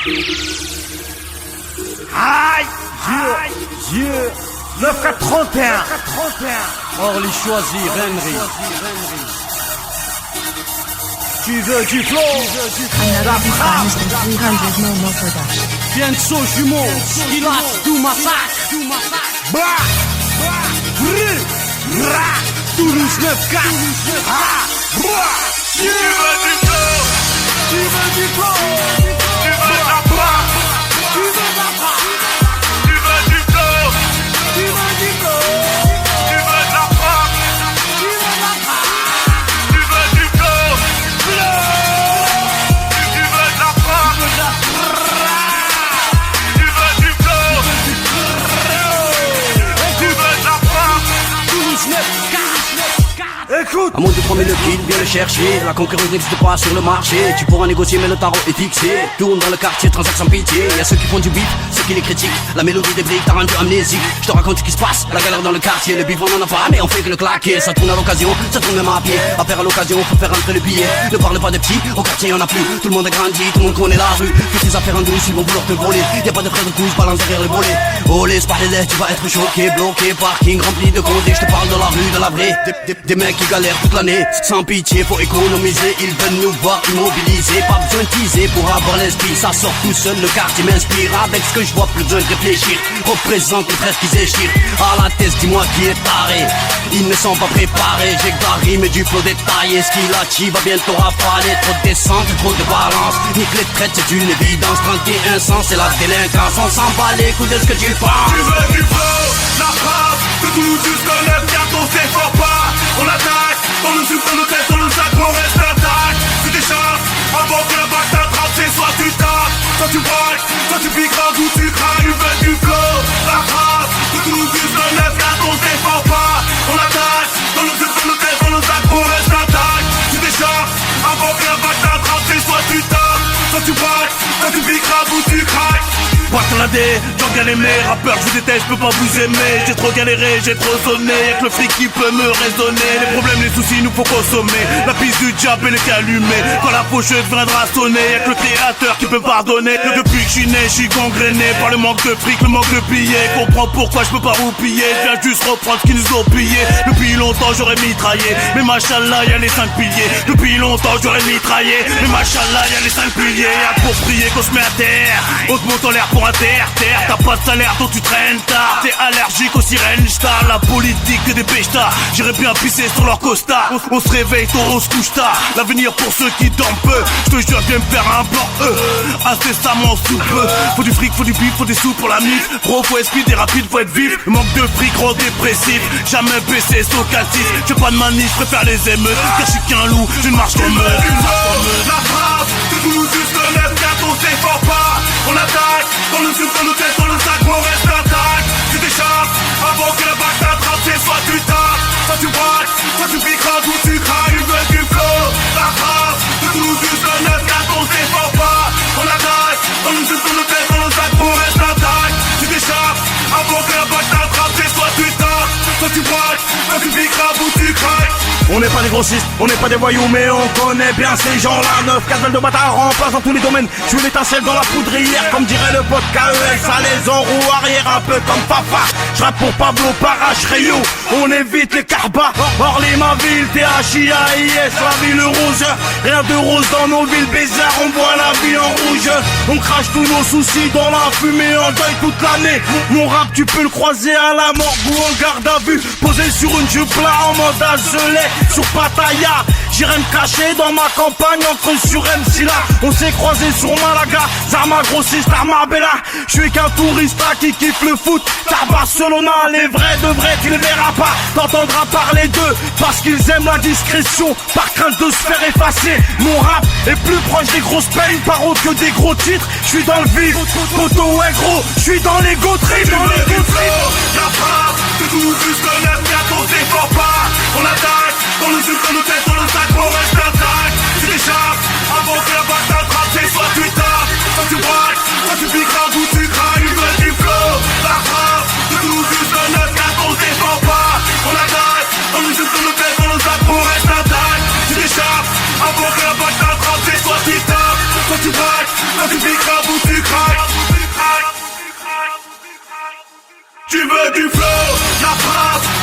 Aïe, 9-4-31. Orly choisi, Rennery. Tu veux du flow, Another beat by Mr. 300 Momo Production. Pienso jumeau, Skilax, du massacre. Bra, bra, bra, Toulouse 9-4. ah, bra. Tu veux du flow, Tu veux du flow, tu veux de la frappe, tu veux de la frappe, tu veux du flow, tu veux du flow, tu veux de la frappe, tu veux de la frappe. tu veux du flow, tu veux de la frappe, tu veux du flow, tu veux de la frappe. Toulouse 9-4. Écoute, À moins de 3000 kills, viens le chercher. La concurrence n'existe pas sur le marché. Tu pourras négocier, mais le tarot est fixé. Tourne dans le quartier, transact sans pitié. Y'a ceux qui font du beat, ceux qui les critiquent. La mélodie des briques t'a rendu amnésique. Je te raconte ce qui se passe, la galère dans le quartier. Le bif, on en a pas, mais on fait que le claquer. Ça tourne à l'occasion, ça tourne même à pied. À faire à l'occasion, faut faire rentrer le billet. Ne parle pas des petits, au quartier y'en a plus. Tout le monde a grandi, tout le monde connaît la rue. Que tes affaires en douce, ils vont vouloir te voler. Y'a pas de frais de couche, balance derrière le volet. Oh, laisse pas les lettres, tu vas être choqué, bloqué, parking rempli de condés. Je te parle de la rue, de la vraie. Des mecs qui galèrent toute l'année. Sans pitié, faut économiser. Ils veulent nous voir immobilisés. Pas besoin de teaser pour avoir l'esprit. Ça sort tout seul, le quartier m'inspire. Avec ce que je vois, plus besoin de réfléchir. Représente les frères qui s'échirent. À la tête, dis-moi qui est taré. Ils ne sont pas préparés. J'ai que de la rime et du flow détaillé. Ce qui l'attire va bientôt rafaler. Trop de descente, trop de balance. Nique les traites, c'est une évidence. 31 cents, c'est la délinquance. On s'en bat les coups de ce que tu penses. Tu veux du flow, la frappe, que Toulouse jusqu'à 9-4, on s'effort pas. On attaque, dans le sucre, dans le tête, dans le sac, on reste intact. Tu t'échappes, avant que la bague t'attrape, c'est soit tu tapes, soit tu braques, soit tu piques un ou tu craques. Tu veux du flow, la frappe, que Toulouse jusqu'à 9-4, on s'effort pas. On attaque, dans le sucre, dans le tête, dans le sac, on reste intact. Tu t'échappes, avant que la bague t'attrape, c'est soit tu tapes, soit tu braques, soit tu piques un ou tu craques. Pas la dé, j'en galère mes rappeurs, je vous déteste, je peux pas vous aimer. J'ai trop galéré, j'ai trop sonné, y'a que le fric qui peut me raisonner. Les problèmes, les soucis, nous faut consommer. La piste du diable, elle est allumée. Quand la faucheuse viendra sonner, y'a que le créateur qui peut pardonner. Depuis que je suis né, je suis gangréné par le manque de fric, le manque de billets. Comprends pourquoi je peux pas vous piller, je viens juste reprendre ce qu'ils nous ont pillé. Depuis longtemps j'aurais mitraillé, mais machallah y'a les 5 piliers. Depuis longtemps j'aurais mitraillé, mais machallah y'a les 5 piliers. Y'a que pour prier qu'on se met à terre, on te monte en l'air pour un terre. T'as pas de salaire donc tu traînes tard. T'es allergique aux sirènes, j't'as la politique des péchtas. J'irais bien pisser sur leur costard. On se réveille tôt, on se couche tard. L'avenir pour ceux qui dorment peu. J'te jure, je vais me faire un plan incessamment sous peu. Faut du fric, faut du bif, faut des sous pour la mif. Gros, faut être speed et rapide, faut être vif. Manque de fric, rend dépressif. Jamais baissé, stocatif. J'fais pas de manif, j'préfère les émeutes. Car je suis qu'un loup, je ne marche comme eux. La frappe, de Toulouse jusqu'à 9-4, on s'effort pas. On attaque, dans le sucre, dans le tête, dans le sac, on reste intact. Tu t'échappes, avant que la bague t'attrape, c'est soit tu tapes, soit tu braques, soit tu piques un ou tu craques. Tu veux du flow, la frappe, de Toulouse jusqu'à 9-4, on s'effort pas. On attaque, dans le sucre, dans le tête, dans le sac, on reste intact. Tu t'échappes, avant que la bague t'attrape, c'est soit tu tapes, soit tu braques, soit tu piques un ou tu craques. On n'est pas des grossistes, on n'est pas des voyous, mais on connaît bien ces gens-là. 9-4 balles de bâtard en place dans tous les domaines. Je suis l'étincelle dans la poudrière, comme dirait le pote KEL. Ça les enroue arrière, un peu comme Fafa. J'rappe pour Pablo, Parache, Rayo. On évite les carbas. Orly, ma ville, THIAIS, la ville rouge. Rien de rose dans nos villes bizarres, on voit la vie en rouge. On crache tous nos soucis dans la fumée, en deuil toute l'année. Mon rap, tu peux le croiser à la morgue ou en garde à vue. Posé sur une jupe là en mode à gelée. Sur Pattaya, j'irai me cacher dans ma campagne entre sur MC là. On s'est croisé sur Malaga, Zarma grossiste, Arma Bella. Je suis qu'un touriste là qui kiffe le foot. Car Barcelona, les vrais de vrais, tu les verras pas. T'entendras parler d'eux parce qu'ils aiment la discrétion. Par crainte de se faire effacer. Mon rap est plus proche des grosses peines par autre que des gros titres. Je suis dans le vif, photo ouais gros. Je suis dans les go trip, dans les go trip. La frappe, de Toulouse jusqu'à 9-4, on s'effort pas. On attaque, dans le sucre, dans le tête, dans le sac, on reste intact. Tu t'échappes, avant que la bague t'attrape, c'est soit tu tapes, soit tu braques, soit tu piques un ou tu craques. Tu veux du flow, la frappe, de Toulouse jusqu'à 9-4, on s'effort pas. On attaque, dans le sucre, dans le tête, dans le sac, on reste intact. Tu t'échappes, avant que la bague t'attrape, c'est soit tu tapes, soit tu braques, soit tu piques un ou tu du flow, la frappe,